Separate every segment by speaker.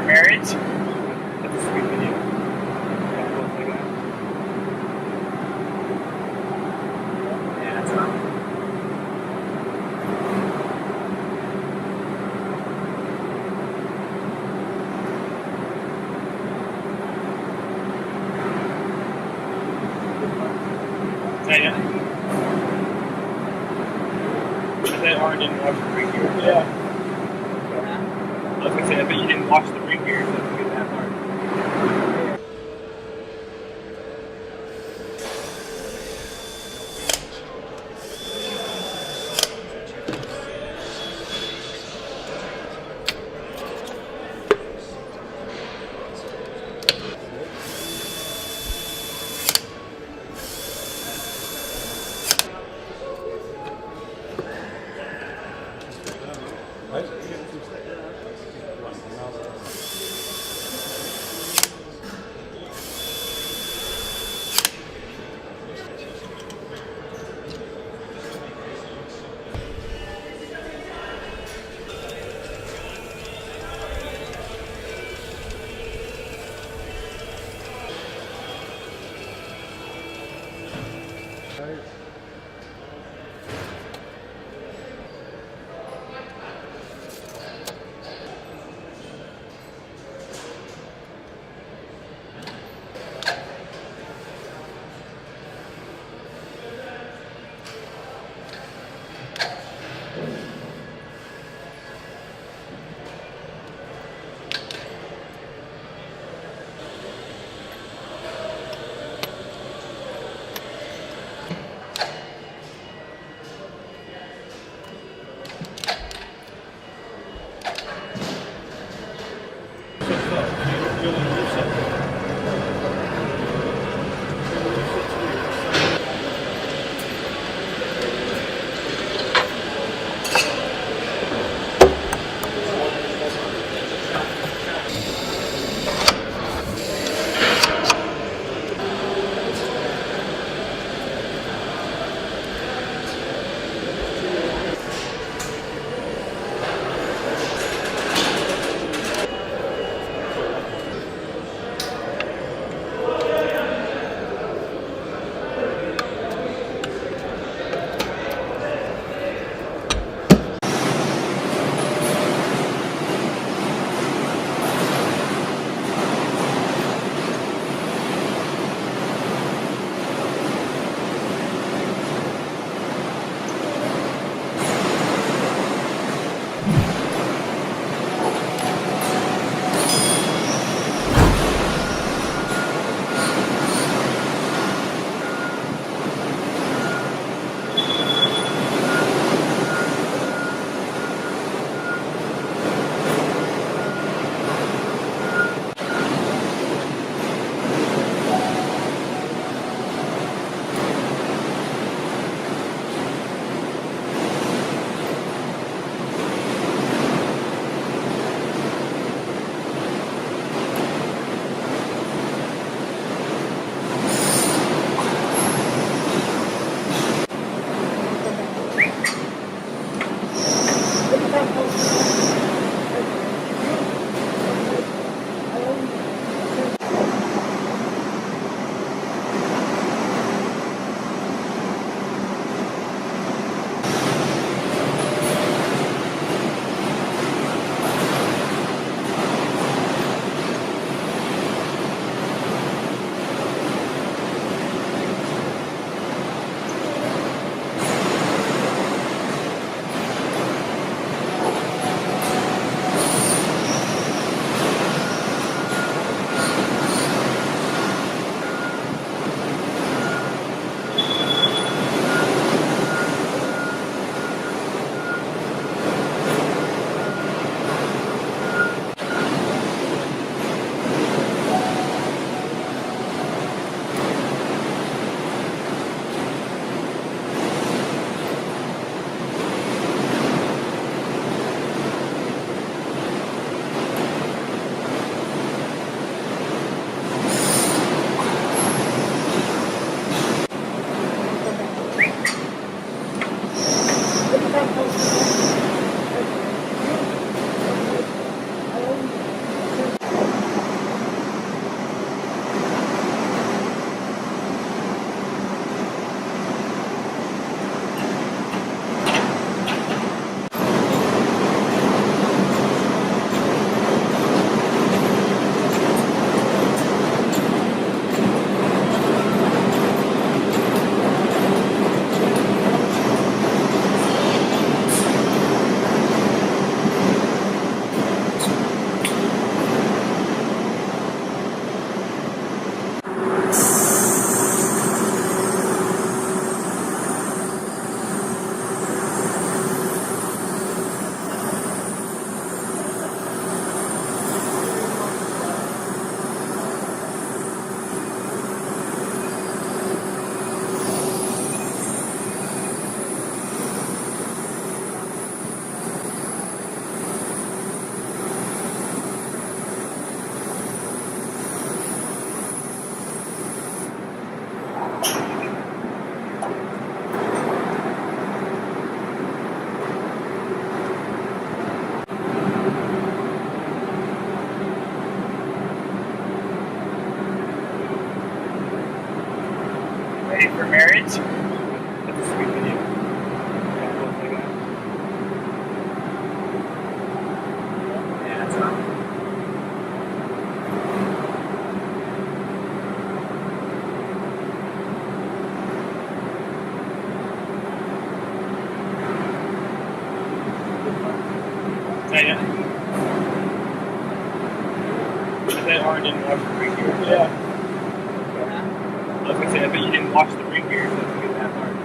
Speaker 1: for marriage. That's a sweet video. Yeah, that's fine. Yeah. That hard didn't watch the ring gear. Yeah. I was gonna say, I bet you didn't watch the ring gear, so it's that hard. Ready for marriage? That's a sweet video. Yeah, looks like that. Yeah, that's not. I bet Aaron didn't watch the ring gear. Yeah. I was gonna say, I bet you didn't watch the ring gear, so it's gonna get that hard.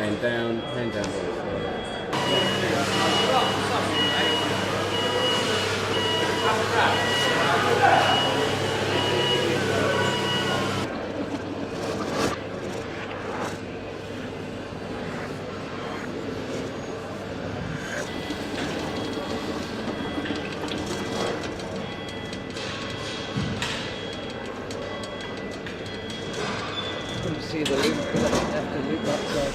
Speaker 2: And down, hand down.
Speaker 3: See the loop, have to loop outside.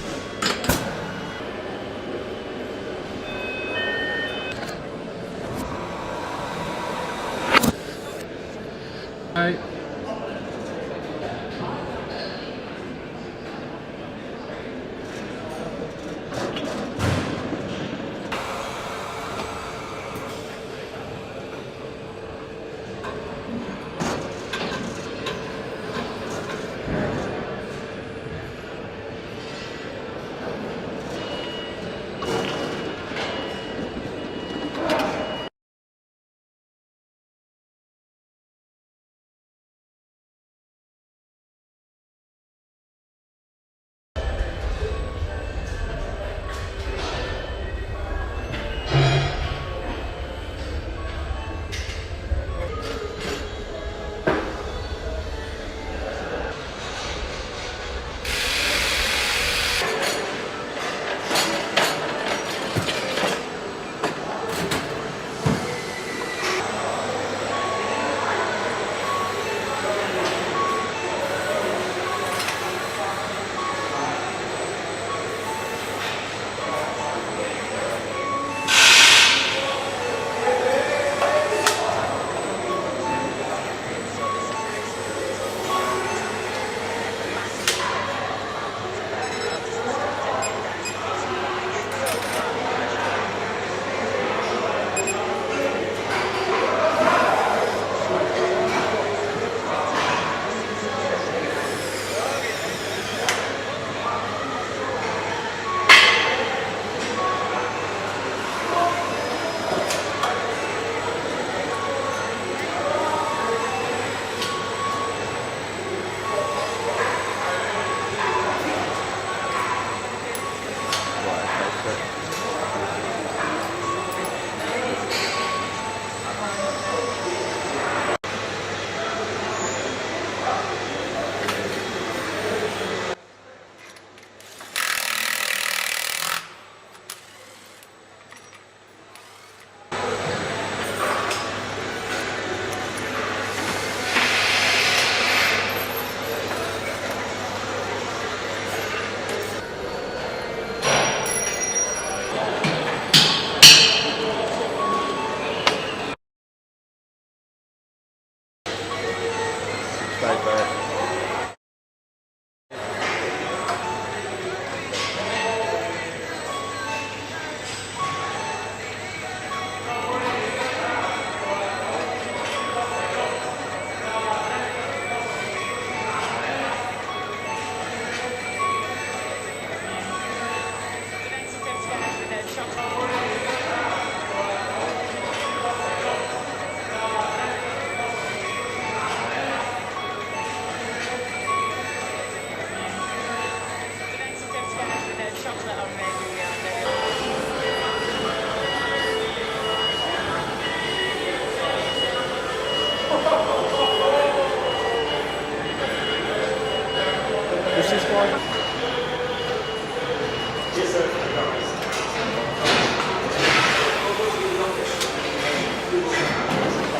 Speaker 2: Right.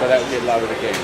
Speaker 2: So that will get lowered again.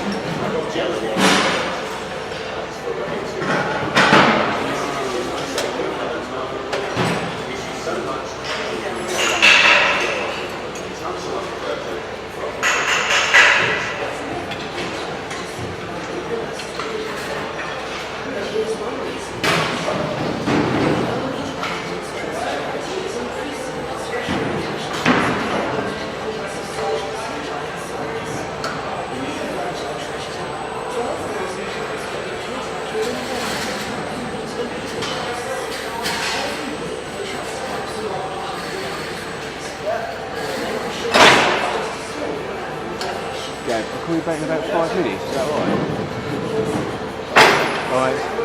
Speaker 2: Yeah, I'll call you back in about 5 minutes, is that alright? Alright.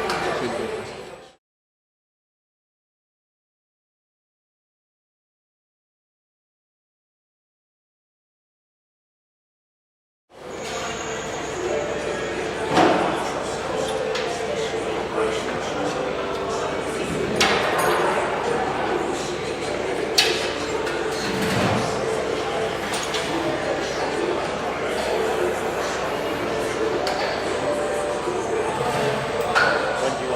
Speaker 1: When do you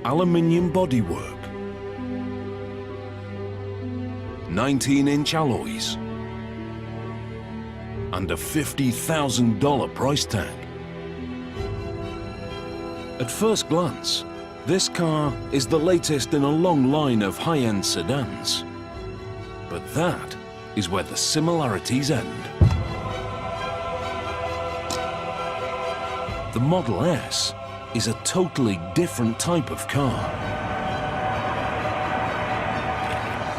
Speaker 4: aluminium bodywork, 19-inch alloys, and a $50,000 price tag. At first glance, this car is the latest in a long line of high-end sedans. But that is where the similarities end. The Model S is a totally different type of car.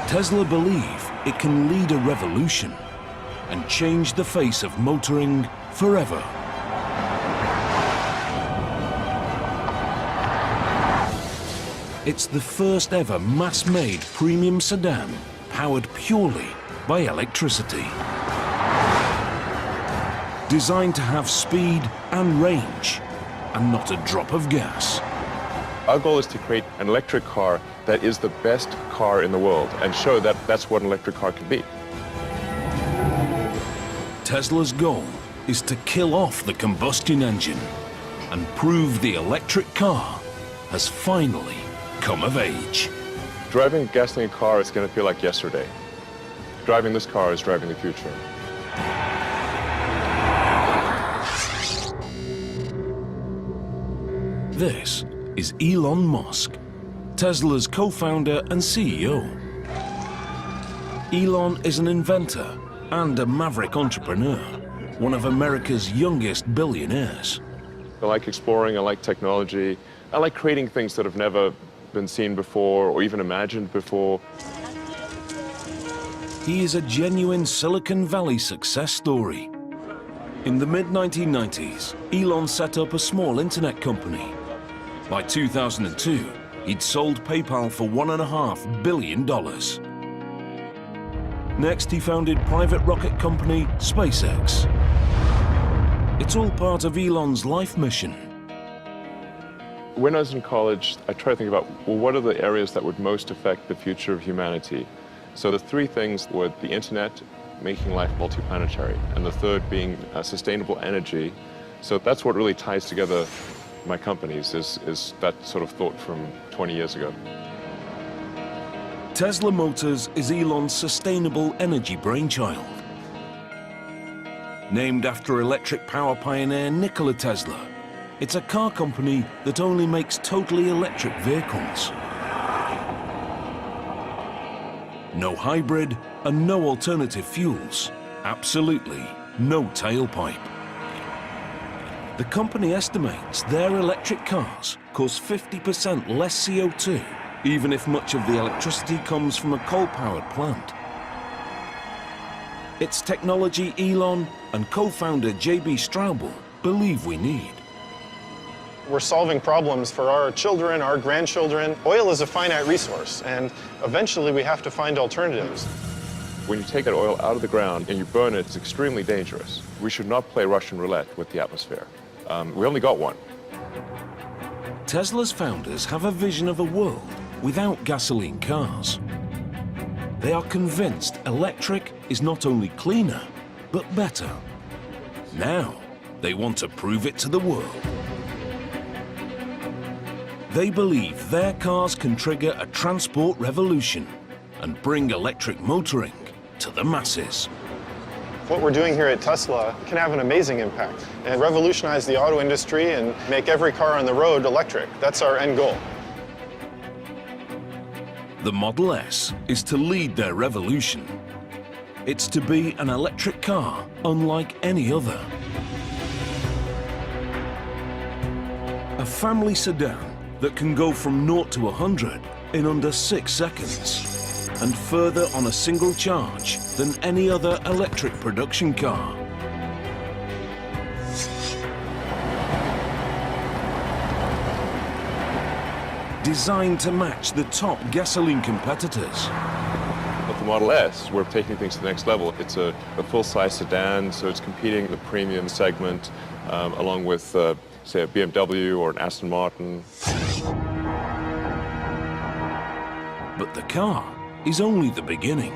Speaker 4: Tesla believe it can lead a revolution and change the face of motoring forever. It's the first ever mass-made premium sedan powered purely by electricity. Designed to have speed and range, and not a drop of gas.
Speaker 5: Our goal is to create an electric car that is the best car in the world and show that that's what an electric car can be.
Speaker 4: Tesla's goal is to kill off the combustion engine and prove the electric car has finally come of age.
Speaker 5: Driving a gasoline car is going to feel like yesterday. Driving this car is driving the future.
Speaker 4: This is Elon Musk, Tesla's co-founder and CEO. Elon is an inventor and a maverick entrepreneur, one of America's youngest billionaires.
Speaker 5: I like exploring, I like technology, I like creating things that have never been seen before or even imagined before.
Speaker 4: He is a genuine Silicon Valley success story. In the mid-1990s, Elon set up a small internet company. By 2002, he'd sold PayPal for $1.5 billion. Next, he founded private rocket company SpaceX. It's all part of Elon's life mission.
Speaker 5: When I was in college, I tried to think about, well, what are the areas that would most affect the future of humanity? So the three things were the internet, making life multiplanetary, and the third being sustainable energy. So that's what really ties together my companies, is that sort of thought from 20 years ago.
Speaker 4: Tesla Motors is Elon's sustainable energy brainchild. Named after electric power pioneer Nikola Tesla, it's a car company that only makes totally electric vehicles. No hybrid and no alternative fuels. Absolutely no tailpipe. The company estimates their electric cars cause 50% less CO2, even if much of the electricity comes from a coal-powered plant. It's technology Elon and co-founder J.B. Straubel believe we need.
Speaker 6: We're solving problems for our children, our grandchildren. Oil is a finite resource, and eventually we have to find alternatives.
Speaker 5: When you take that oil out of the ground and you burn it, it's extremely dangerous. We should not play Russian roulette with the atmosphere. We only got one.
Speaker 4: Tesla's founders have a vision of a world without gasoline cars. They are convinced electric is not only cleaner, but better. Now, they want to prove it to the world. They believe their cars can trigger a transport revolution and bring electric motoring to the masses.
Speaker 6: What we're doing here at Tesla can have an amazing impact and revolutionize the auto industry and make every car on the road electric. That's our end goal.
Speaker 4: The Model S is to lead their revolution. It's to be an electric car unlike any other. A family sedan that can go from 0 to 100 in under 6 seconds, and further on a single charge than any other electric production car. Designed to match the top gasoline competitors.
Speaker 5: With the Model S, we're taking things to the next level. It's a full-size sedan, so it's competing in the premium segment, along with, say, a BMW or an Aston Martin.
Speaker 4: But the car is only the beginning.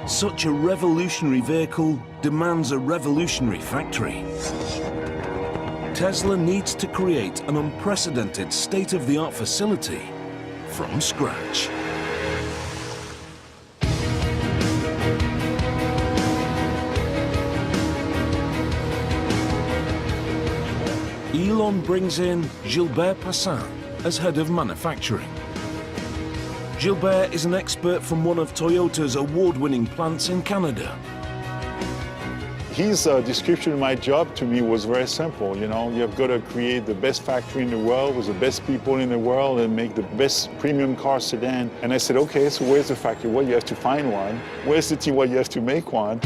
Speaker 4: Such a revolutionary vehicle demands a revolutionary factory. Tesla needs to create an unprecedented state-of-the-art facility from scratch. Elon brings in Gilbert Passin as head of manufacturing. Gilbert is an expert from one of Toyota's award-winning plants in Canada.
Speaker 7: His description of my job to me was very simple. You know, you've got to create the best factory in the world with the best people in the world and make the best premium car sedan. And I said, okay, so where's the factory? Well, you have to find one. Where's the team? Well, you have to make one.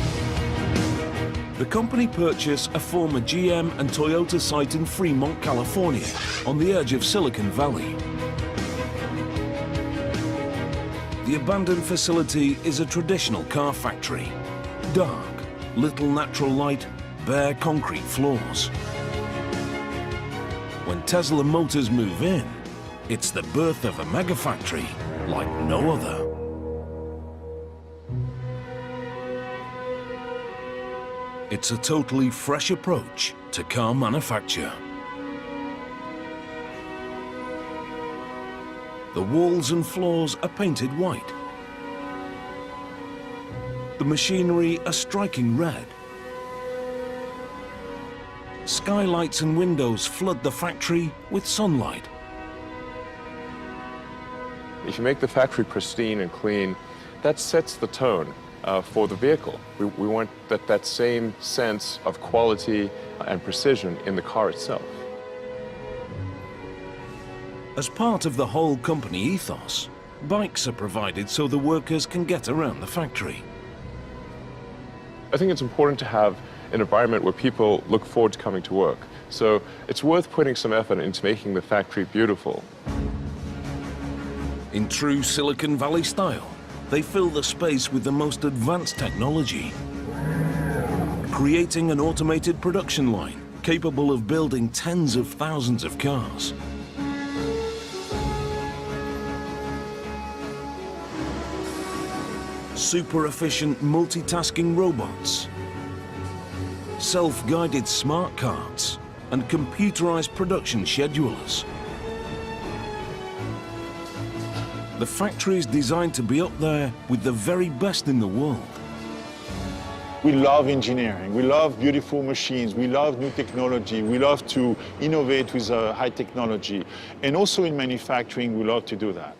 Speaker 4: The company purchased a former GM and Toyota site in Fremont, California, on the edge of Silicon Valley. The abandoned facility is a traditional car factory. Dark, little natural light, bare concrete floors. When Tesla Motors move in, it's the birth of a mega factory like no other. It's a totally fresh approach to car manufacture. The walls and floors are painted white. The machinery a striking red. Skylights and windows flood the factory with sunlight.
Speaker 5: If you make the factory pristine and clean, that sets the tone for the vehicle. We want that same sense of quality and precision in the car itself.
Speaker 4: As part of the whole company ethos, bikes are provided so the workers can get around the factory.
Speaker 5: I think it's important to have an environment where people look forward to coming to work. So it's worth putting some effort into making the factory beautiful.
Speaker 4: In true Silicon Valley style, they fill the space with the most advanced technology, creating an automated production line capable of building tens of thousands of cars. Super efficient multitasking robots, self-guided smart carts, and computerized production schedulers. The factory is designed to be up there with the very best in the world.
Speaker 7: We love engineering. We love beautiful machines. We love new technology. We love to innovate with high technology. And also in manufacturing, we love to do that.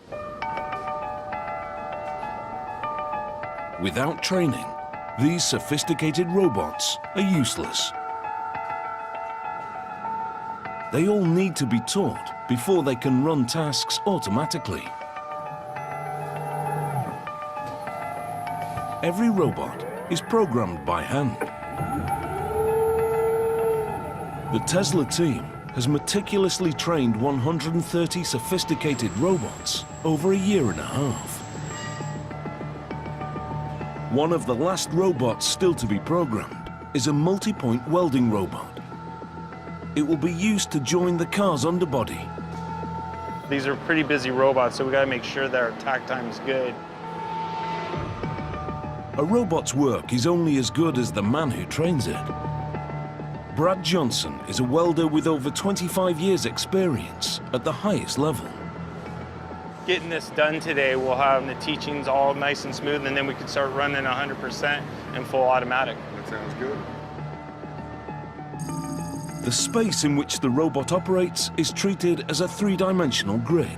Speaker 4: Without training, these sophisticated robots are useless. They all need to be taught before they can run tasks automatically. Every robot is programmed by hand. The Tesla team has meticulously trained 130 sophisticated robots over a year and a half. One of the last robots still to be programmed is a multi-point welding robot. It will be used to join the car's underbody.
Speaker 1: These are pretty busy robots, so we gotta make sure that our tack time is good.
Speaker 4: A robot's work is only as good as the man who trains it. Brad Johnson is a welder with over 25 years' experience at the highest level.
Speaker 1: Getting this done today, we'll have the teachings all nice and smooth, and then we can start running 100% in full automatic.
Speaker 8: That sounds good.
Speaker 4: The space in which the robot operates is treated as a three-dimensional grid.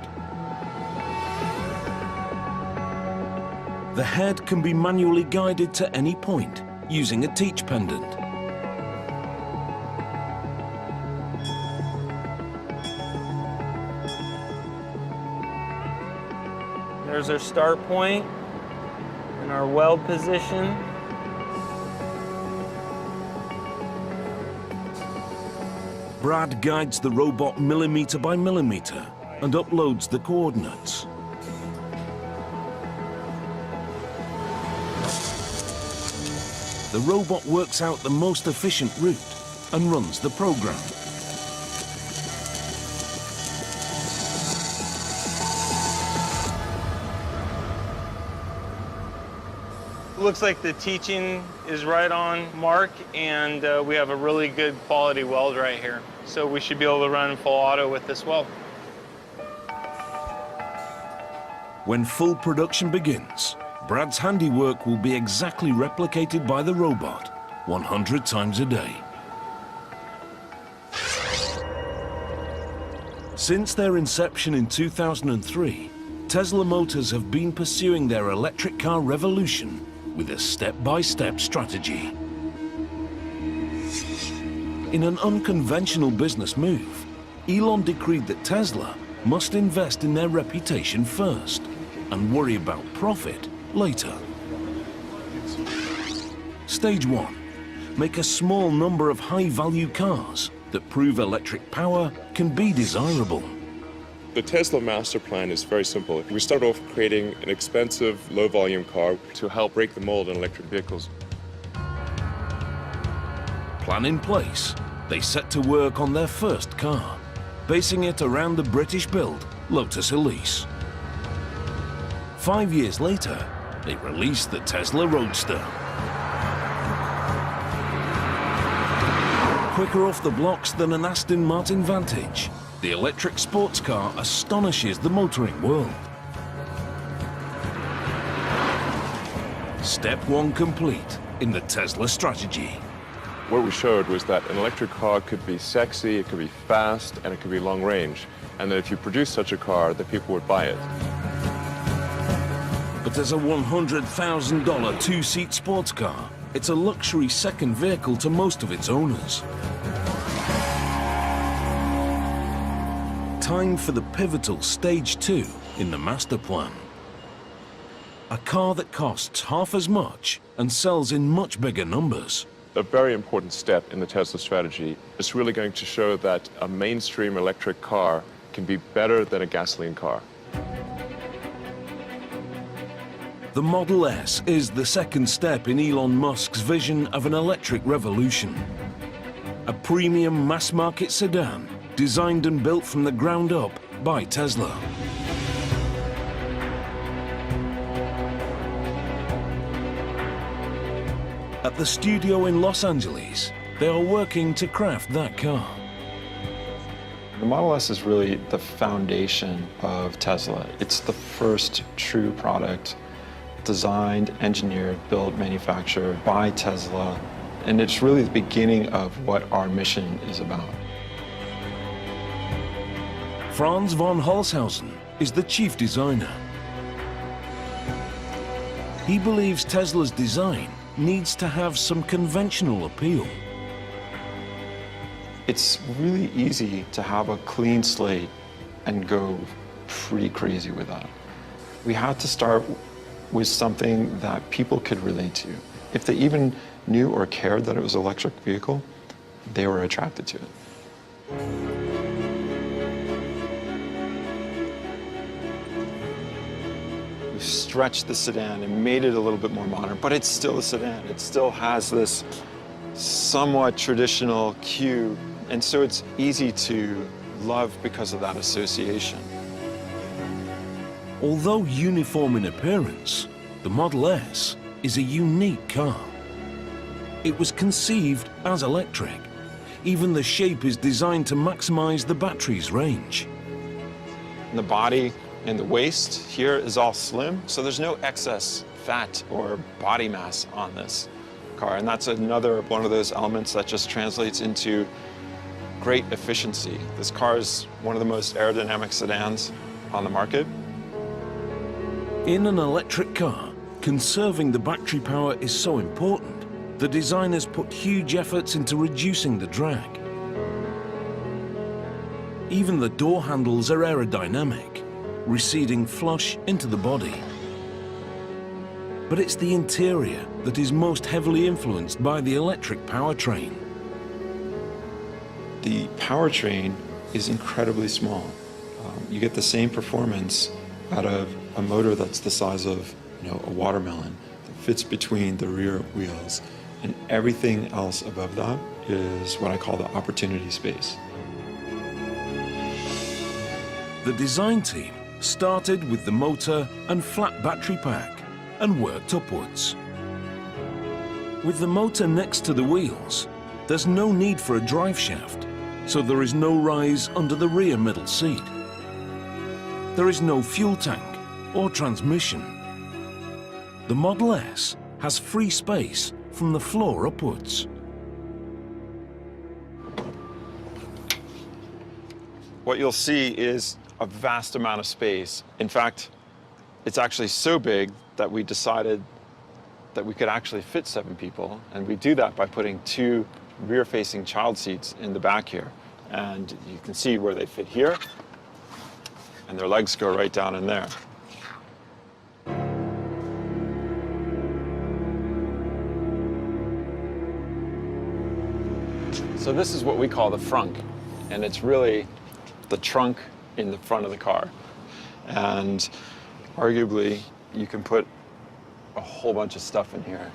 Speaker 4: The head can be manually guided to any point using a teach pendant.
Speaker 1: There's our start point and our weld position.
Speaker 4: Brad guides the robot millimeter by millimeter and uploads the coordinates. The robot works out the most efficient route and runs the program.
Speaker 1: Looks like the teaching is right on mark, and we have a really good quality weld right here. So we should be able to run in full auto with this well.
Speaker 4: When full production begins, Brad's handiwork will be exactly replicated by the robot 100 times a day. Since their inception in 2003, Tesla Motors have been pursuing their electric car revolution with a step-by-step strategy. In an unconventional business move, Elon decreed that Tesla must invest in their reputation first and worry about profit later. Stage 1. Make a small number of high-value cars that prove electric power can be desirable.
Speaker 5: The Tesla master plan is very simple. We start off creating an expensive, low-volume car to help break the mold in electric vehicles.
Speaker 4: Plan in place, they set to work on their first car, basing it around the British-built Lotus Elise. 5 years later, they released the Tesla Roadster. Quicker off the blocks than an Aston Martin Vantage, the electric sports car astonishes the motoring world. Step 1 complete in the Tesla strategy.
Speaker 5: What we showed was that an electric car could be sexy, it could be fast, and it could be long range. And that if you produce such a car, that people would buy it.
Speaker 4: But as a $100,000 two-seat sports car, it's a luxury second vehicle to most of its owners. Time for the pivotal Stage 2 in the master plan. A car that costs half as much and sells in much bigger numbers.
Speaker 5: A very important step in the Tesla strategy is really going to show that a mainstream electric car can be better than a gasoline car.
Speaker 4: The Model S is the second step in Elon Musk's vision of an electric revolution. A premium mass-market sedan designed and built from the ground up by Tesla. At the studio in Los Angeles, they are working to craft that car.
Speaker 8: The Model S is really the foundation of Tesla. It's the first true product designed, engineered, built, manufactured by Tesla. And it's really the beginning of what our mission is about.
Speaker 4: Franz von Holzhausen is the chief designer. He believes Tesla's design needs to have some conventional appeal.
Speaker 8: It's really easy to have a clean slate and go pretty crazy with that. We had to start with something that people could relate to. If they even knew or cared that it was an electric vehicle, they were attracted to it. We've stretched the sedan and made it a little bit more modern, but it's still a sedan. It still has this somewhat traditional cue, and so it's easy to love because of that association.
Speaker 4: Although uniform in appearance, the Model S is a unique car. It was conceived as electric. Even the shape is designed to maximize the battery's range.
Speaker 8: The body and the waist here is all slim, so there's no excess fat or body mass on this car. And that's another one of those elements that just translates into great efficiency. This car is one of the most aerodynamic sedans on the market.
Speaker 4: In an electric car, conserving the battery power is so important, the designers put huge efforts into reducing the drag. Even the door handles are aerodynamic, receding flush into the body. But it's the interior that is most heavily influenced by the electric powertrain.
Speaker 8: The powertrain is incredibly small. You get the same performance out of a motor that's the size of, a watermelon that fits between the rear wheels, and everything else above that is what I call the opportunity space.
Speaker 4: The design team started with the motor and flat battery pack and worked upwards. With the motor next to the wheels, there's no need for a drive shaft. so there is no rise under the rear middle seat. There is no fuel tank or transmission. The Model S has free space from the floor upwards.
Speaker 8: What you'll see is a vast amount of space. In fact, it's actually so big that we decided that we could actually fit 7 people, and we do that by putting 2 rear-facing child seats in the back here. And you can see where they fit here, and their legs go right down in there. So this is what we call the frunk, and it's really the trunk in the front of the car. And arguably, you can put a whole bunch of stuff in here,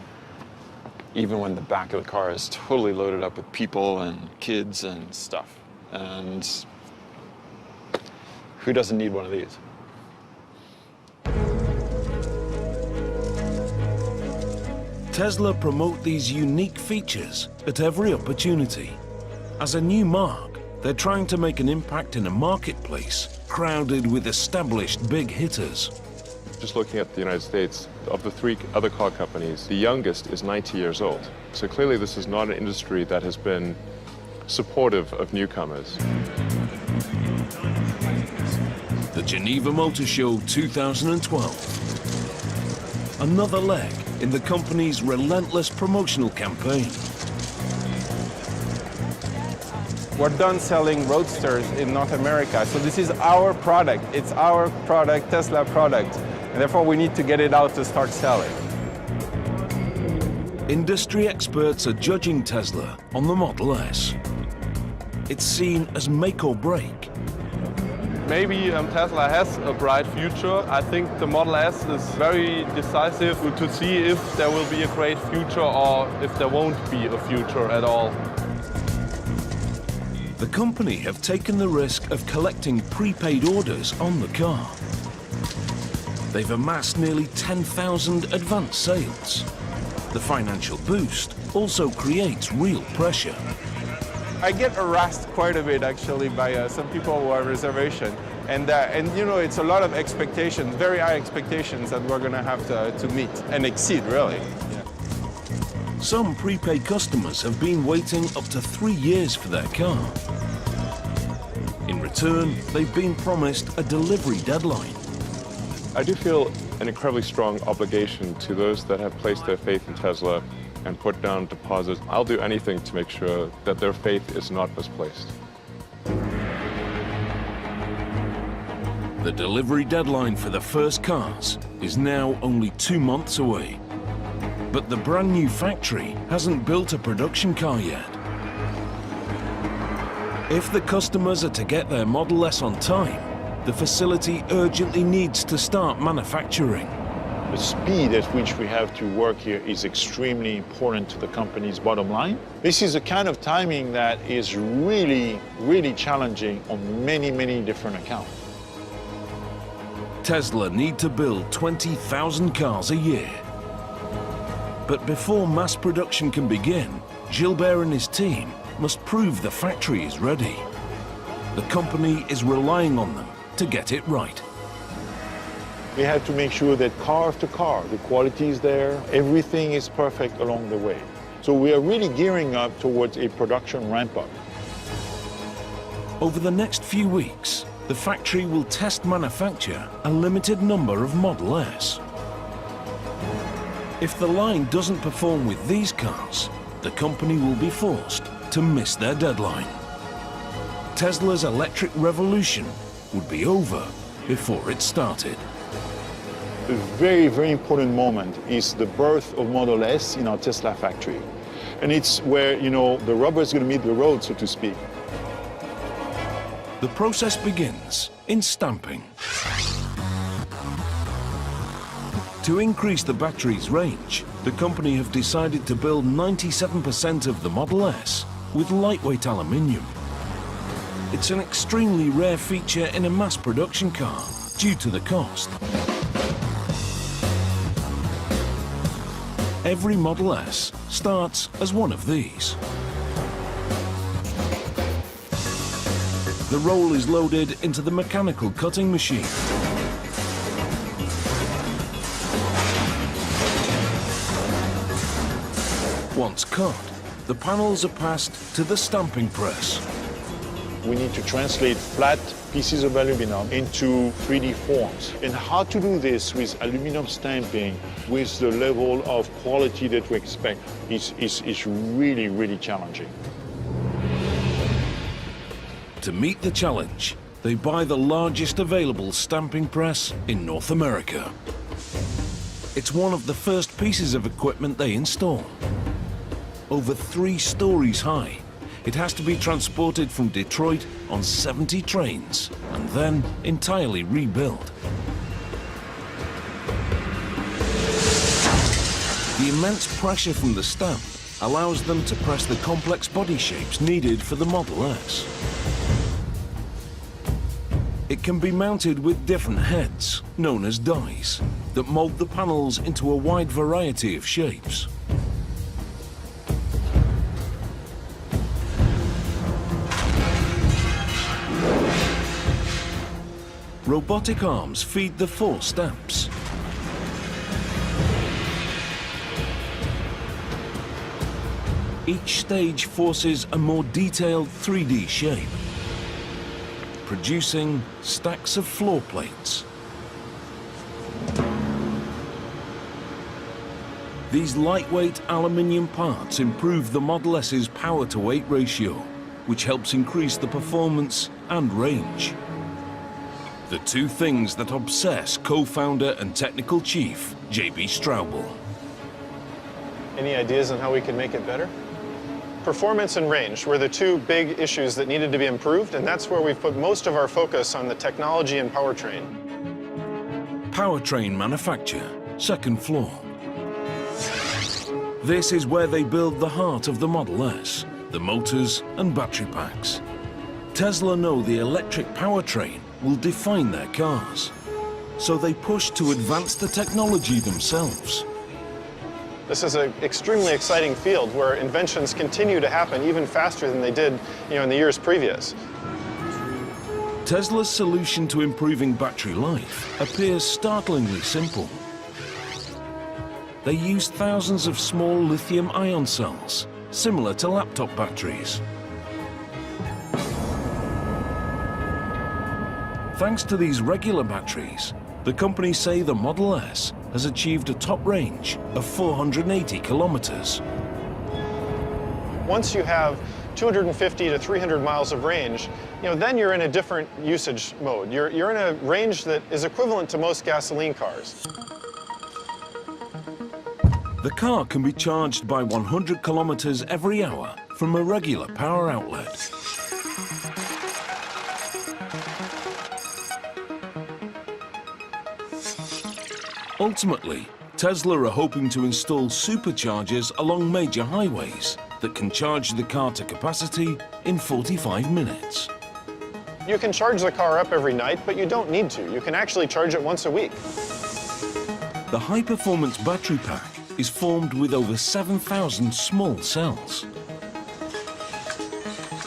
Speaker 8: even when the back of the car is totally loaded up with people and kids and stuff. And who doesn't need one of these?
Speaker 4: Tesla promote these unique features at every opportunity. As a new mark, they're trying to make an impact in a marketplace crowded with established big hitters.
Speaker 5: Just looking at the United States, of the 3 other car companies, the youngest is 90 years old. So clearly this is not an industry that has been supportive of newcomers.
Speaker 4: The Geneva Motor Show 2012. Another leg in the company's relentless promotional campaign.
Speaker 9: We're done selling Roadsters in North America, so this is our product. It's our product, Tesla product, and therefore we need to get it out to start selling.
Speaker 4: Industry experts are judging Tesla on the Model S. It's seen as make or break.
Speaker 10: Maybe Tesla has a bright future. I think the Model S is very decisive to see if there will be a great future or if there won't be a future at all.
Speaker 4: The company have taken the risk of collecting prepaid orders on the car. They've amassed nearly 10,000 advance sales. The financial boost also creates real pressure.
Speaker 9: I get harassed quite a bit actually by some people who have reservation. And you know, it's a lot of expectations, very high expectations that we're going to have to meet and exceed, really. Yeah.
Speaker 4: Some prepaid customers have been waiting up to 3 years for their car. In return, they've been promised a delivery deadline.
Speaker 5: I do feel an incredibly strong obligation to those that have placed their faith in Tesla and put down deposits. I'll do anything to make sure that their faith is not misplaced.
Speaker 4: The delivery deadline for the first cars is now only 2 months away. But the brand new factory hasn't built a production car yet. If the customers are to get their Model S on time, the facility urgently needs to start manufacturing.
Speaker 7: The speed at which we have to work here is extremely important to the company's bottom line. This is a kind of timing that is really, really challenging on many, many different accounts.
Speaker 4: Tesla need to build 20,000 cars a year. But before mass production can begin, Gilbert and his team must prove the factory is ready. The company is relying on them to get it right.
Speaker 7: We have to make sure that car after car, the quality is there, everything is perfect along the way. So we are really gearing up towards a production ramp-up.
Speaker 4: Over the next few weeks, the factory will test manufacture a limited number of Model S. If the line doesn't perform with these cars, the company will be forced to miss their deadline. Tesla's electric revolution would be over before it started.
Speaker 7: A very, very important moment is the birth of Model S in our Tesla factory. And it's where, you know, the rubber is going to meet the road, so to speak.
Speaker 4: The process begins in stamping. To increase the battery's range, the company have decided to build 97% of the Model S with lightweight aluminium. It's an extremely rare feature in a mass production car due to the cost. Every Model S starts as one of these. the roll is loaded into the mechanical cutting machine. Once cut, the panels are passed to the stamping press.
Speaker 7: We need to translate flat pieces of aluminum into 3D forms. And how to do this with aluminum stamping with the level of quality that we expect is really, really challenging.
Speaker 4: To meet the challenge, they buy the largest available stamping press in North America. It's one of the first pieces of equipment they install. Over 3 stories high, it has to be transported from Detroit on 70 trains and then entirely rebuilt. The immense pressure from the stamp allows them to press the complex body shapes needed for the Model S. It can be mounted with different heads, known as dies, that mold the panels into a wide variety of shapes. Robotic arms feed the 4 stamps. Each stage forces a more detailed 3D shape, producing stacks of floor plates. These lightweight aluminium parts improve the Model S's power-to-weight ratio, which helps increase the performance and range. The 2 things that obsess co-founder and technical chief, J.B. Straubel.
Speaker 6: Any ideas on how we can make it better? Performance and range were the 2 big issues that needed to be improved, and that's where we've put most of our focus on the technology and powertrain.
Speaker 4: Powertrain manufacture, 2nd floor. This is where they build the heart of the Model S, the motors and battery packs. Tesla know the electric powertrain will define their cars, so they push to advance the technology themselves.
Speaker 6: This is an extremely exciting field where inventions continue to happen even faster than they did, in the years previous.
Speaker 4: Tesla's solution to improving battery life appears startlingly simple. They use thousands of small lithium-ion cells, similar to laptop batteries. Thanks to these regular batteries, the company say the Model S has achieved a top range of 480 kilometers.
Speaker 6: Once you have 250 to 300 miles of range, then you're in a different usage mode. You're in a range that is equivalent to most gasoline cars.
Speaker 4: The car can be charged by 100 kilometers every hour from a regular power outlet. Ultimately, Tesla are hoping to install superchargers along major highways that can charge the car to capacity in 45 minutes.
Speaker 6: You can charge the car up every night, but you don't need to. You can actually charge it once a week.
Speaker 4: The high-performance battery pack is formed with over 7,000 small cells.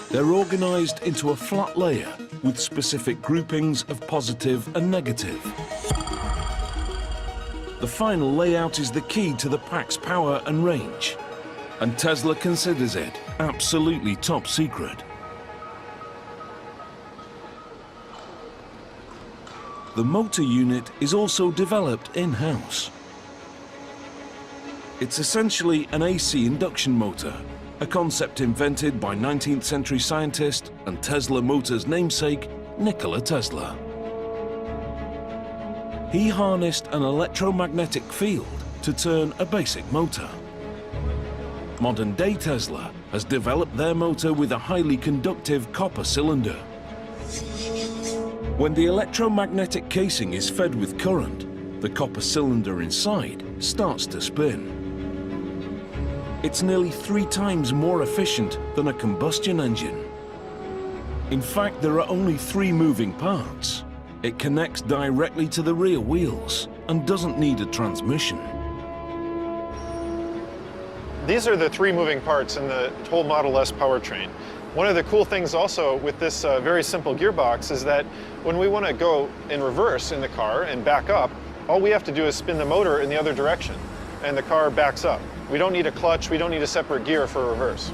Speaker 4: They're organized into a flat layer with specific groupings of positive and negative. The final layout is the key to the pack's power and range, and Tesla considers it absolutely top secret. The motor unit is also developed in-house. It's essentially an AC induction motor, a concept invented by 19th century scientist and Tesla Motors namesake, Nikola Tesla. He harnessed an electromagnetic field to turn a basic motor. Modern-day Tesla has developed their motor with a highly conductive copper cylinder. When the electromagnetic casing is fed with current, the copper cylinder inside starts to spin. It's nearly 3 times more efficient than a combustion engine. In fact, there are only 3 moving parts. It connects directly to the rear wheels and doesn't need a transmission.
Speaker 6: These are the 3 moving parts in the whole Model S powertrain. One of the cool things also with this very simple gearbox is that when we want to go in reverse in the car and back up, all we have to do is spin the motor in the other direction, and the car backs up. We don't need a clutch, we don't need a separate gear for reverse.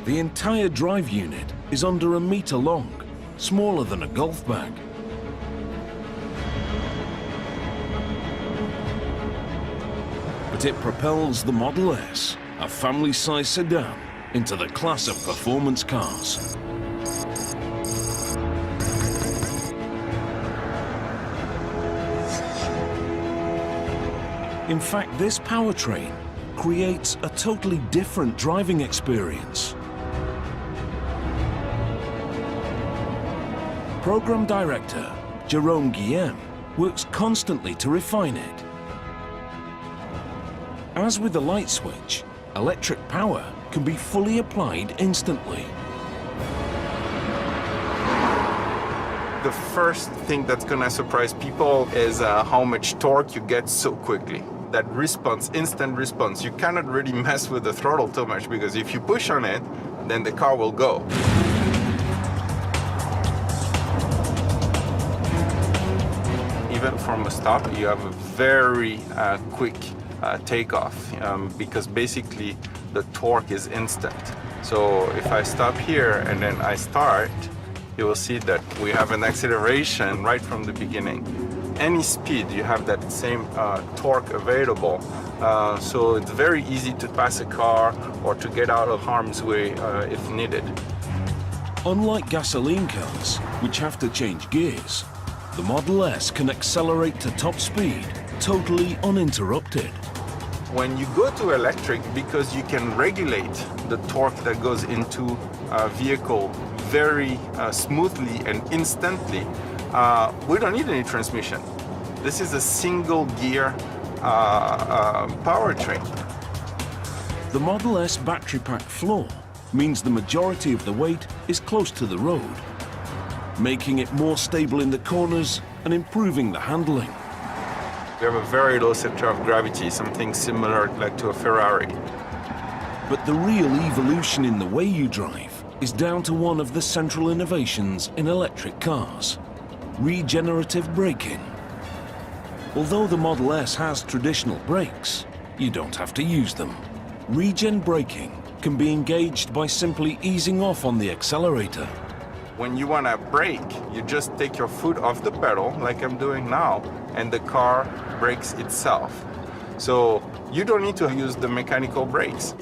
Speaker 4: The entire drive unit is under 1 meter long, smaller than a golf bag. But it propels the Model S, a family-size sedan, into the class of performance cars. In fact, this powertrain creates a totally different driving experience. Program Director Jerome Guillem works constantly to refine it. As with the light switch, electric power can be fully applied instantly.
Speaker 9: The first thing that's gonna surprise people is how much torque you get so quickly. That response, instant response. You cannot really mess with the throttle too much because if you push on it, then the car will go. Even from a stop, you have a very quick takeoff because basically the torque is instant. So if I stop here and then I start, you will see that we have an acceleration right from the beginning. Any speed, you have that same torque available. So it's very easy to pass a car or to get out of harm's way if needed.
Speaker 4: Unlike gasoline cars, which have to change gears, the Model S can accelerate to top speed totally uninterrupted.
Speaker 9: When you go to electric, because you can regulate the torque that goes into a vehicle very smoothly and instantly, we don't need any transmission. This is a single gear powertrain.
Speaker 4: The Model S battery pack floor means the majority of the weight is close to the road, making it more stable in the corners and improving the handling.
Speaker 9: We have a very low center of gravity, something similar like to a Ferrari.
Speaker 4: But the real evolution in the way you drive is down to one of the central innovations in electric cars: regenerative braking. Although the Model S has traditional brakes, you don't have to use them. Regen braking can be engaged by simply easing off on the accelerator.
Speaker 9: When you want to brake, you just take your foot off the pedal, like I'm doing now, and the car brakes itself. So you don't need to use the mechanical brakes.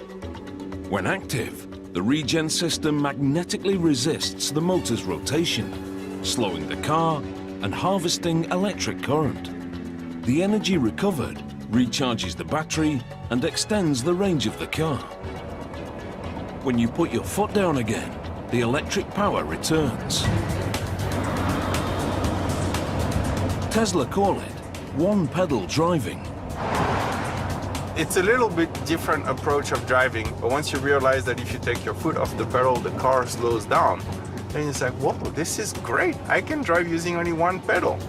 Speaker 4: When active, the regen system magnetically resists the motor's rotation, slowing the car and harvesting electric current. The energy recovered recharges the battery and extends the range of the car. When you put your foot down again, the electric power returns. Tesla call it one-pedal driving.
Speaker 9: It's a little bit different approach of driving, but once you realize that if you take your foot off the pedal, the car slows down, then it's like, whoa, this is great. I can drive using only one pedal.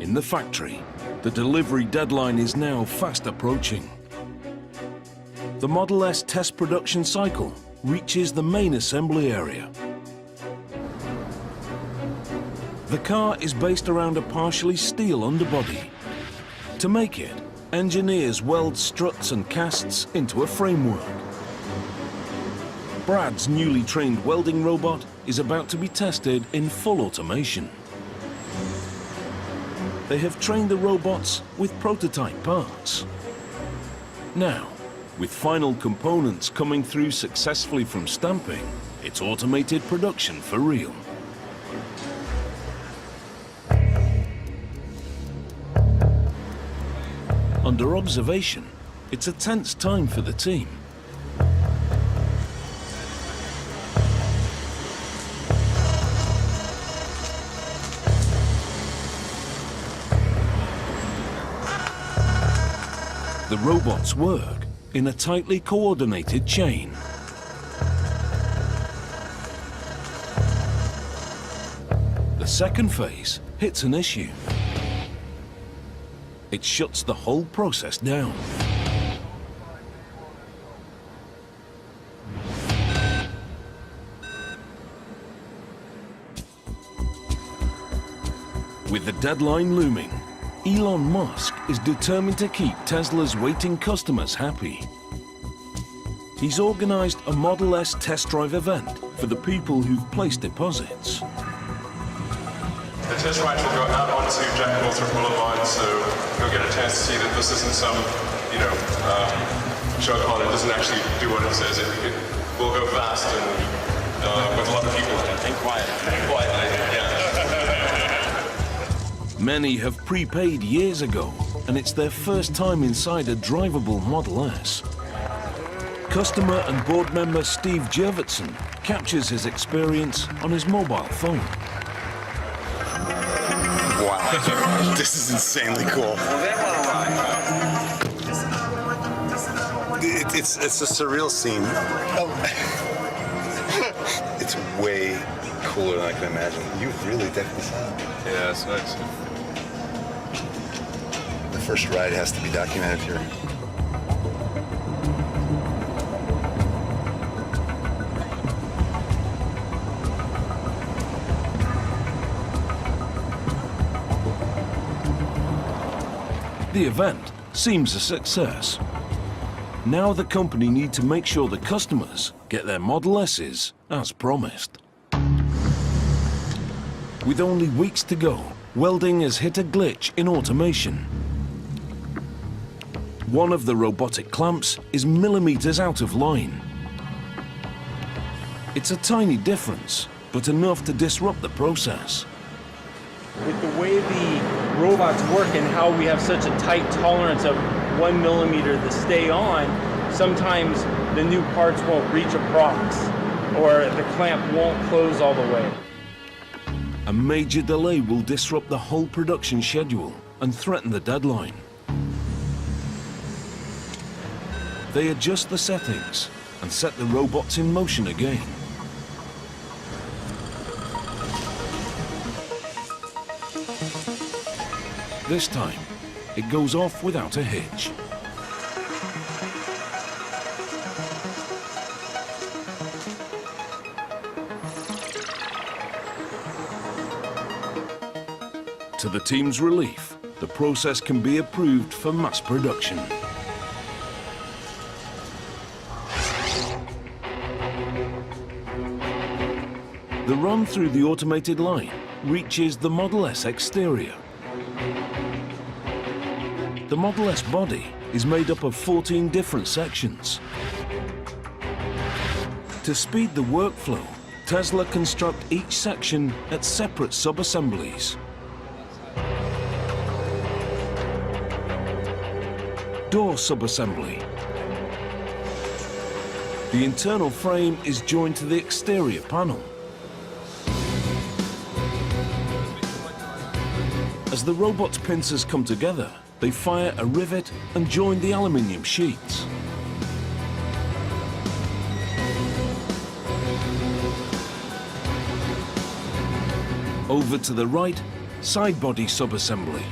Speaker 4: In the factory, the delivery deadline is now fast approaching. The Model S test production cycle reaches the main assembly area. The car is based around a partially steel underbody. To make it, engineers weld struts and casts into a framework. Brad's newly trained welding robot is about to be tested in full automation. They have trained the robots with prototype parts. Now, with final components coming through successfully from stamping, it's automated production for real. Under observation, it's a tense time for the team. The robots work in a tightly coordinated chain. The second phase hits an issue. It shuts the whole process down. With the deadline looming, Elon Musk is determined to keep Tesla's waiting customers happy. He's organized a Model S test drive event for the people who've placed deposits.
Speaker 5: The test ride will go out onto Jack Northrop Boulevard, so you'll get a chance to see that this isn't some, show car that doesn't actually do what it says. It will go fast and with a lot of people in it. And quietly, yeah.
Speaker 4: Many have prepaid years ago, and it's their first time inside a drivable Model S. Customer and board member Steve Jurvetson captures his experience on his mobile phone.
Speaker 11: Wow, this is insanely cool. It's a surreal scene. It's way cooler than I can imagine. You really definitely saw it.
Speaker 5: Yeah, it's nice.
Speaker 11: The first ride has to be documented here.
Speaker 4: The event seems a success. Now the company need to make sure the customers get their Model S's as promised. With only weeks to go, welding has hit a glitch in automation. One of the robotic clamps is millimeters out of line. It's a tiny difference, but enough to disrupt the process.
Speaker 1: With the way the robots work and how we have such a tight tolerance of 1 millimeter to stay on, sometimes the new parts won't reach a prox or the clamp won't close all the way.
Speaker 4: A major delay will disrupt the whole production schedule and threaten the deadline. They adjust the settings and set the robots in motion again. This time, it goes off without a hitch. To the team's relief, the process can be approved for mass production. The run through the automated line reaches the Model S exterior. The Model S body is made up of 14 different sections. To speed the workflow, Tesla construct each section at separate sub-assemblies. Door sub-assembly. The internal frame is joined to the exterior panel. As the robot's pincers come together, they fire a rivet and join the aluminium sheets. Over to the right, side body sub-assembly.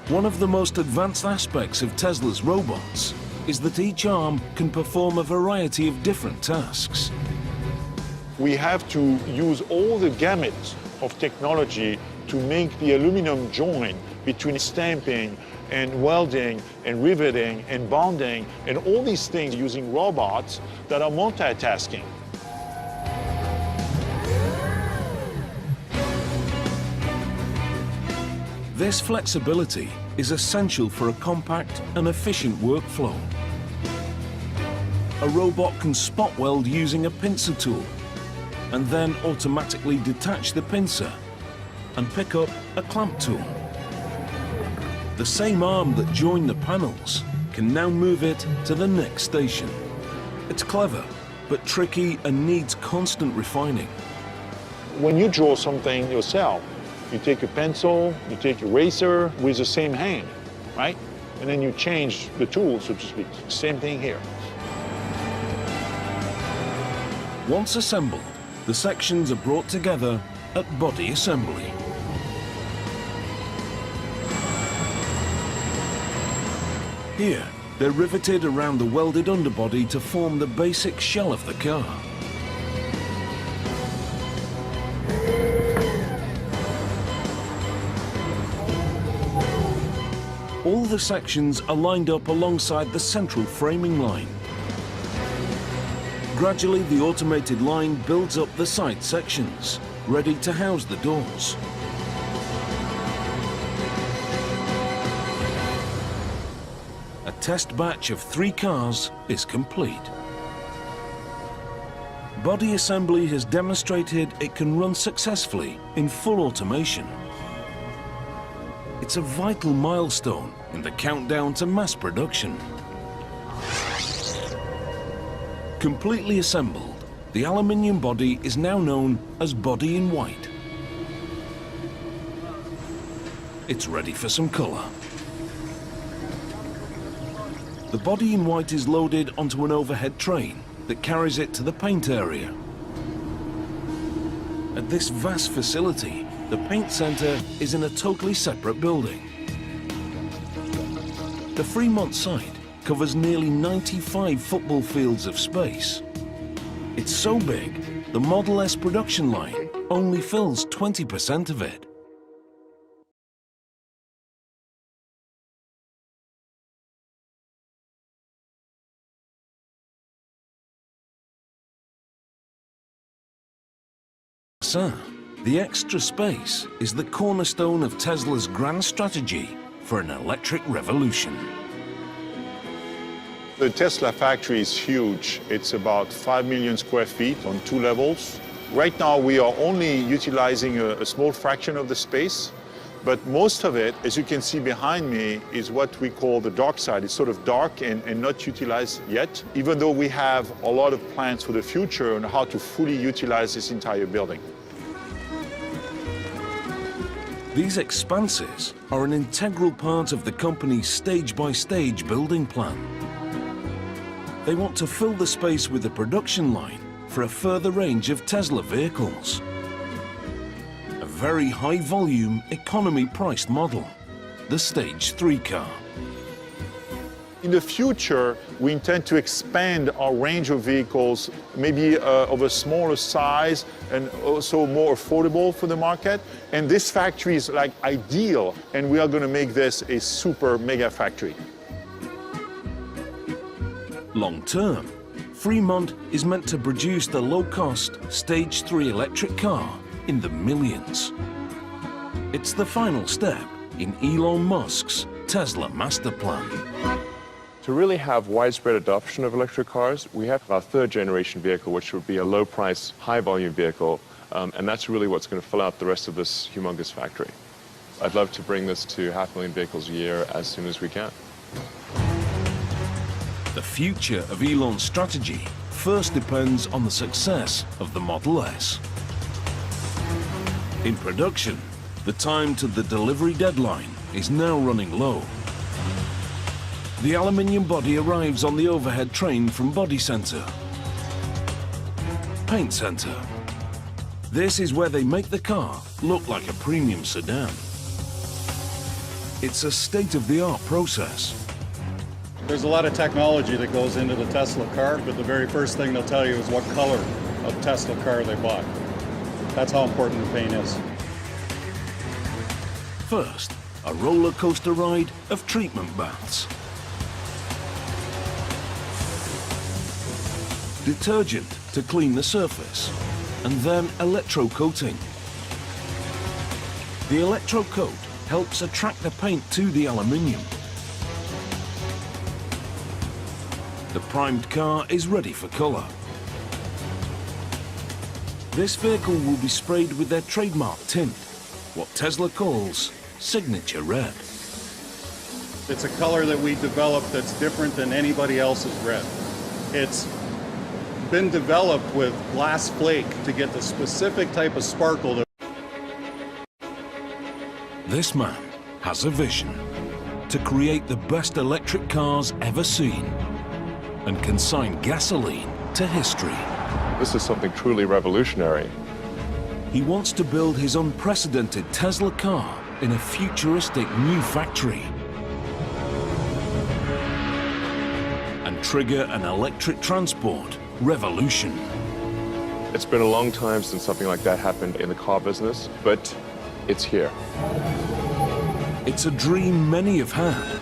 Speaker 4: One of the most advanced aspects of Tesla's robots is that each arm can perform a variety of different tasks.
Speaker 7: We have to use all the gamut of technology to make the aluminum joint between stamping and welding and riveting and bonding and all these things using robots that are multitasking.
Speaker 4: This flexibility is essential for a compact and efficient workflow. A robot can spot weld using a pincer tool and then automatically detach the pincer and pick up a clamp tool. The same arm that joined the panels can now move it to the next station. It's clever, but tricky and needs constant refining.
Speaker 7: When you draw something yourself, you take a pencil, you take a eraser with the same hand, right? And then you change the tool, so to speak. Same thing here.
Speaker 4: Once assembled, the sections are brought together at body assembly. Here, they're riveted around the welded underbody to form the basic shell of the car. All the sections are lined up alongside the central framing line. Gradually, the automated line builds up the side sections, ready to house the doors. A test batch of 3 cars is complete. Body assembly has demonstrated it can run successfully in full automation. It's a vital milestone in the countdown to mass production. Completely assembled, the aluminium body is now known as body in white. It's ready for some color. The body in white is loaded onto an overhead train that carries it to the paint area. At this vast facility, the paint center is in a totally separate building. The Fremont site covers nearly 95 football fields of space. It's so big, the Model S production line only fills 20% of it. The extra space is the cornerstone of Tesla's grand strategy for an electric revolution.
Speaker 7: The Tesla factory is huge. It's about 5 million square feet on 2 levels. Right now, we are only utilizing a small fraction of the space, but most of it, as you can see behind me, is what we call the dark side. It's sort of dark and not utilized yet, even though we have a lot of plans for the future on how to fully utilize this entire building.
Speaker 4: These expanses are an integral part of the company's stage-by-stage building plan. They want to fill the space with a production line for a further range of Tesla vehicles. A very high-volume, economy-priced model, the Stage 3 car.
Speaker 7: In the future, we intend to expand our range of vehicles, maybe of a smaller size and also more affordable for the market. And this factory is like ideal, and we are going to make this a super mega factory.
Speaker 4: Long term, Fremont is meant to produce the low-cost Stage 3 electric car in the millions. It's the final step in Elon Musk's Tesla master plan.
Speaker 5: To really have widespread adoption of electric cars, we have our 3rd generation vehicle, which would be a low-price, high-volume vehicle, and that's really what's going to fill out the rest of this humongous factory. I'd love to bring this to 500,000 vehicles a year as soon as we can.
Speaker 4: The future of Elon's strategy first depends on the success of the Model S. In production, the time to the delivery deadline is now running low. The aluminium body arrives on the overhead train from Body Center. Paint Center. This is where they make the car look like a premium sedan. It's a state-of-the-art process.
Speaker 12: There's a lot of technology that goes into the Tesla car, but the very first thing they'll tell you is what color of Tesla car they bought. That's how important the paint is.
Speaker 4: First, a roller coaster ride of treatment baths. Detergent to clean the surface, and then electrocoating. The electrocoat helps attract the paint to the aluminium. The primed car is ready for color. This vehicle will be sprayed with their trademark tint, what Tesla calls Signature Red.
Speaker 12: It's a color that we developed that's different than anybody else's red. It's been developed with glass flake to get the specific type of sparkle that...
Speaker 4: This man has a vision to create the best electric cars ever seen and consign gasoline to history.
Speaker 5: This is something truly revolutionary.
Speaker 4: He wants to build his unprecedented Tesla car in a futuristic new factory. could trigger an electric transport revolution.
Speaker 5: It's been a long time since something like that happened in the car business, but it's here.
Speaker 4: It's a dream many have had,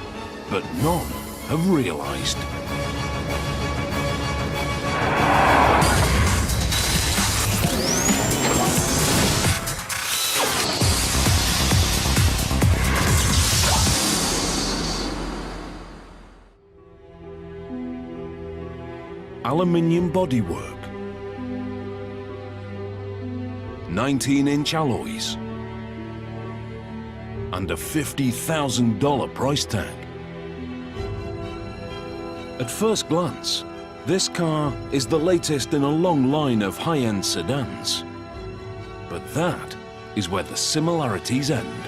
Speaker 4: but none have realized. Aluminium bodywork, 19-inch alloys, and a $50,000 price tag. At first glance, this car is the latest in a long line of high-end sedans. But that is where the similarities end.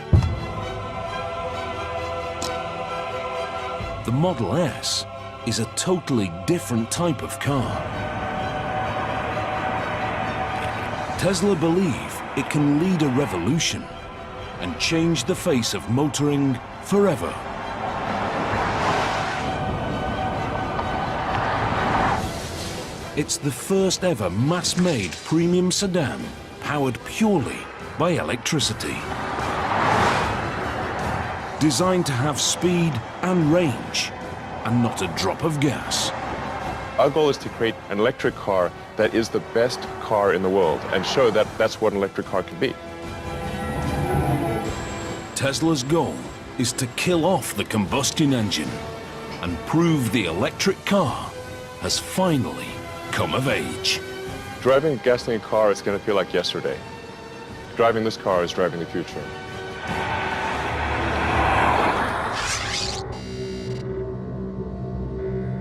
Speaker 4: The Model S is a totally different type of car. Tesla believe it can lead a revolution and change the face of motoring forever. It's the first ever mass-made premium sedan powered purely by electricity. Designed to have speed and range, and not a drop of gas.
Speaker 5: Our goal is to create an electric car that is the best car in the world and show that that's what an electric car can be.
Speaker 4: Tesla's goal is to kill off the combustion engine and prove the electric car has finally come of age.
Speaker 5: Driving a gasoline car is going to feel like yesterday. Driving this car is driving the future.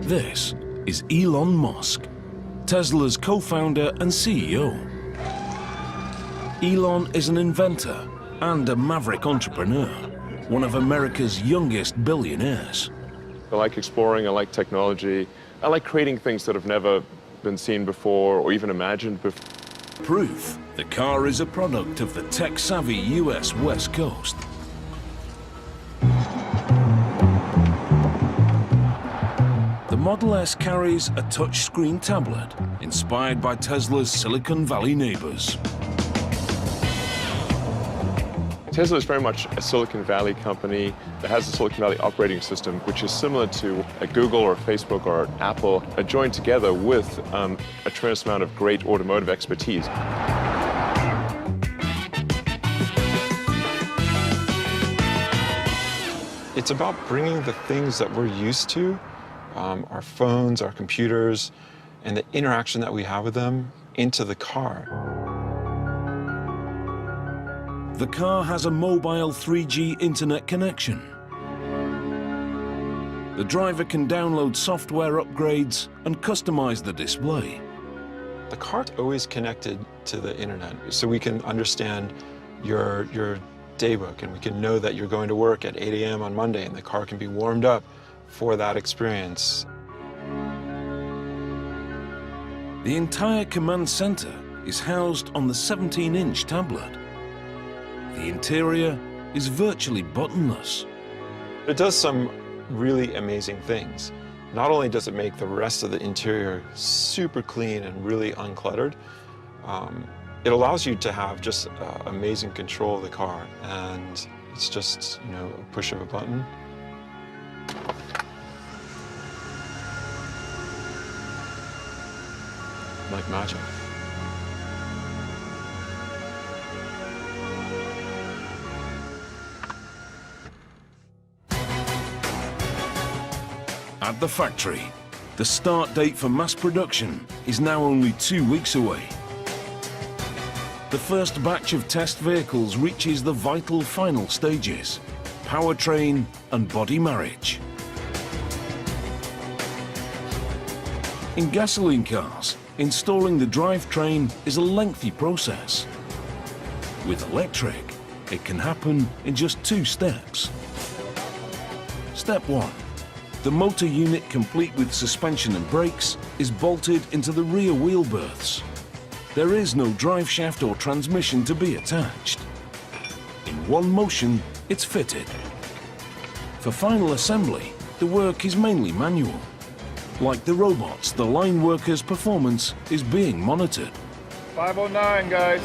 Speaker 4: This is Elon Musk, Tesla's co-founder and CEO. Elon is an inventor and a maverick entrepreneur, one of America's youngest billionaires.
Speaker 5: I like exploring, I like technology, I like creating things that have never been seen before or even imagined before.
Speaker 4: Proof the car is a product of the tech-savvy US West Coast. The Model S carries a touchscreen tablet inspired by Tesla's Silicon Valley neighbors.
Speaker 5: Tesla is very much a Silicon Valley company that has a Silicon Valley operating system, which is similar to a Google or a Facebook or an Apple, joined together with a tremendous amount of great automotive expertise.
Speaker 8: It's about bringing the things that we're used to, our phones, our computers, and the interaction that we have with them into the car.
Speaker 4: The car has a mobile 3G internet connection. The driver can download software upgrades and customize the display.
Speaker 8: The car's always connected to the internet, so we can understand your daybook, and we can know that you're going to work at 8 a.m. on Monday, and the car can be warmed up for that experience.
Speaker 4: The entire command center is housed on the 17-inch tablet. The interior is virtually buttonless.
Speaker 8: It does some really amazing things. Not only does it make the rest of the interior super clean and really uncluttered, it allows you to have just amazing control of the car, and it's just, you know, a push of a button. Like magic.
Speaker 4: At the factory, the start date for mass production is now only 2 weeks away. The first batch of test vehicles reaches the vital final stages: powertrain and body marriage. In gasoline cars, installing the drivetrain is a lengthy process. With electric, it can happen in just 2 steps. Step 1. The motor unit, complete with suspension and brakes, is bolted into the rear wheel berths. There is no drive shaft or transmission to be attached. In one motion, it's fitted. For final assembly, the work is mainly manual. Like the robots, the line workers' performance is being monitored.
Speaker 13: 509, guys.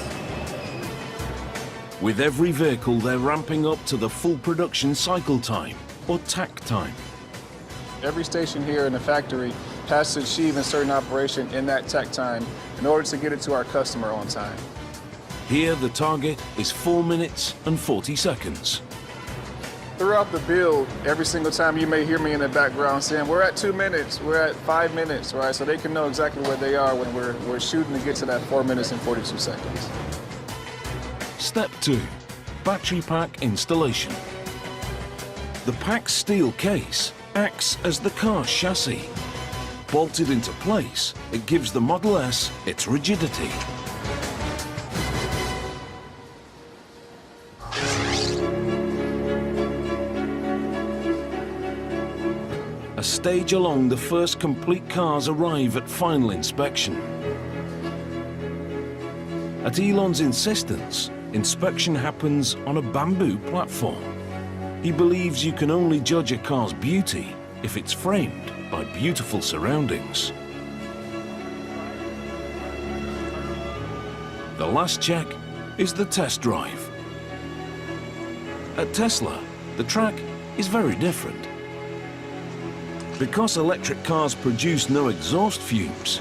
Speaker 4: With every vehicle, they're ramping up to the full production cycle time, or TAC time.
Speaker 13: Every station here in the factory has to achieve a certain operation in that tech time in order to get it to our customer on time.
Speaker 4: Here, the target is 4 minutes and 40 seconds.
Speaker 13: Throughout the build, every single time you may hear me in the background saying, we're at 2 minutes, we're at 5 minutes, right? So they can know exactly where they are when we're shooting to get to that 4 minutes and 42 seconds.
Speaker 4: Step 2, battery pack installation. The pack's steel case acts as the car's chassis. Bolted into place, it gives the Model S its rigidity. A stage along, the first complete cars arrive at final inspection. At Elon's insistence, inspection happens on a bamboo platform. He believes you can only judge a car's beauty if it's framed by beautiful surroundings. The last check is the test drive. At Tesla, the track is very different. Because electric cars produce no exhaust fumes,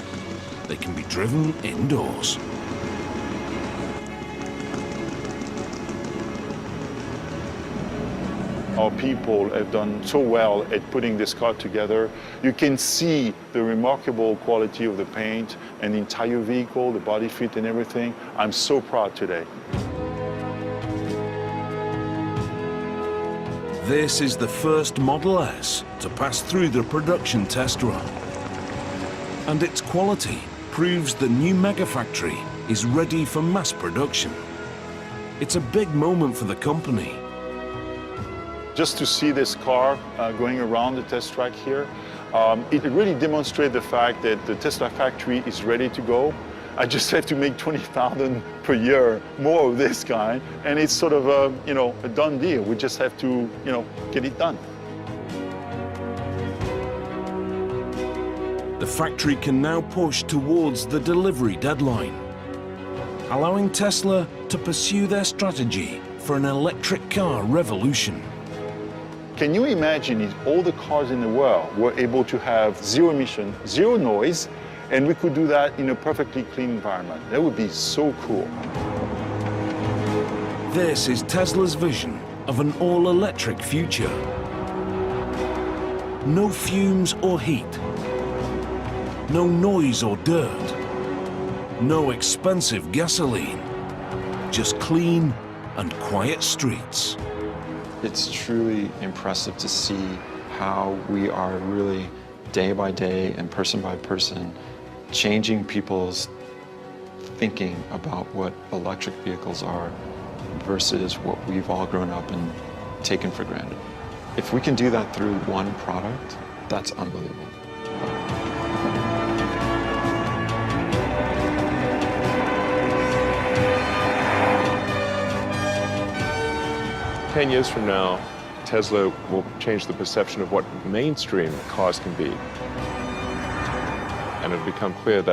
Speaker 4: they can be driven indoors.
Speaker 7: Our people have done so well at putting this car together. You can see the remarkable quality of the paint and the entire vehicle, the body fit and everything. I'm so proud today.
Speaker 4: This is the first Model S to pass through the production test run. And its quality proves the new megafactory is ready for mass production. It's a big moment for the company.
Speaker 7: Just to see this car going around the test track here, it really demonstrates the fact that the Tesla factory is ready to go. I just have to make 20,000 per year more of this kind, and it's sort of a done deal. We just have to, get it done.
Speaker 4: The factory can now push towards the delivery deadline, allowing Tesla to pursue their strategy for an electric car revolution.
Speaker 7: Can you imagine if all the cars in the world were able to have zero emission, zero noise, and we could do that in a perfectly clean environment? That would be so cool.
Speaker 4: This is Tesla's vision of an all-electric future. No fumes or heat. No noise or dirt. No expensive gasoline. Just clean and quiet streets.
Speaker 8: It's truly impressive to see how we are really day by day and person by person changing people's thinking about what electric vehicles are versus what we've all grown up and taken for granted. If we can do that through one product, that's unbelievable.
Speaker 5: "10 years from now, Tesla will change the perception of what mainstream cars can be. And it'll become clear that